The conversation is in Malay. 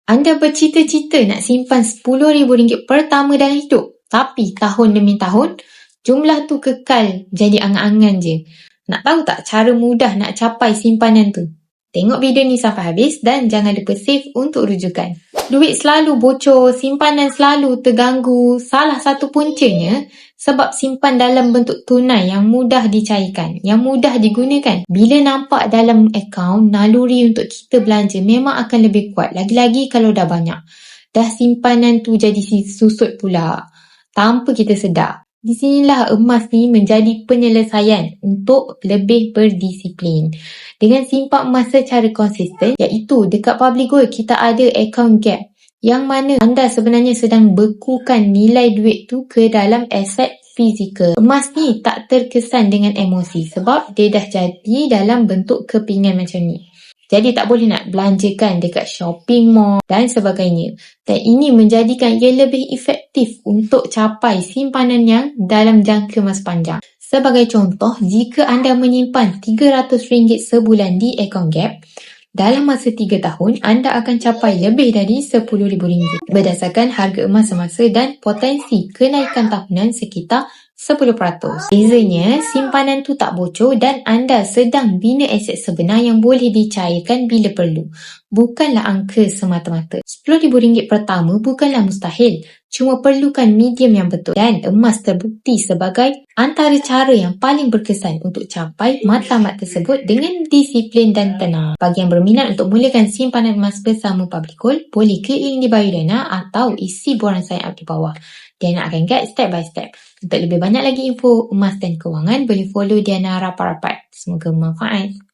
Anda bercita-cita nak simpan RM10,000 pertama dalam hidup, tapi tahun demi tahun, jumlah tu kekal jadi angan-angan je. Nak tahu tak cara mudah nak capai simpanan tu? Tengok video ni sampai habis dan jangan lupa save untuk rujukan. Duit selalu bocor, simpanan selalu terganggu. Salah satu puncanya sebab simpan dalam bentuk tunai yang mudah dicairkan, yang mudah digunakan. Bila nampak dalam akaun, naluri untuk kita belanja memang akan lebih kuat. Lagi-lagi kalau dah banyak. Dah simpanan tu jadi susut pula, tanpa kita sedar. Di sinilah emas ni menjadi penyelesaian untuk lebih berdisiplin. Dengan simpan emas secara konsisten, iaitu dekat Public Gold kita ada account gap, yang mana anda sebenarnya sedang bekukan nilai duit tu ke dalam aset fizikal. Emas ni tak terkesan dengan emosi sebab dia dah jadi dalam bentuk kepingan macam ni. Jadi tak boleh nak belanjakan dekat shopping mall dan sebagainya. Dan ini menjadikan ia lebih efektif untuk capai simpanan yang dalam jangka masa panjang. Sebagai contoh, jika anda menyimpan RM300 sebulan di akaun gap, dalam masa 3 tahun, anda akan capai lebih dari RM10,000 berdasarkan harga emas semasa dan potensi kenaikan tahunan sekitar 10%. Bezanya, simpanan tu tak bocor dan anda sedang bina aset sebenar yang boleh dicairkan bila perlu. Bukanlah angka semata-mata. RM10,000 pertama bukanlah mustahil. Cuma perlukan medium yang betul. Dan emas terbukti sebagai antara cara yang paling berkesan untuk capai matlamat tersebut dengan disiplin dan tenang. Bagi yang berminat untuk mulakan simpanan emas bersama Public Gold, boleh klik link di bio Diana atau isi borang sign up di bawah. Diana akan guide step by step. Untuk lebih banyak lagi info emas dan kewangan, boleh follow Diana rapat-rapat. Semoga bermanfaat.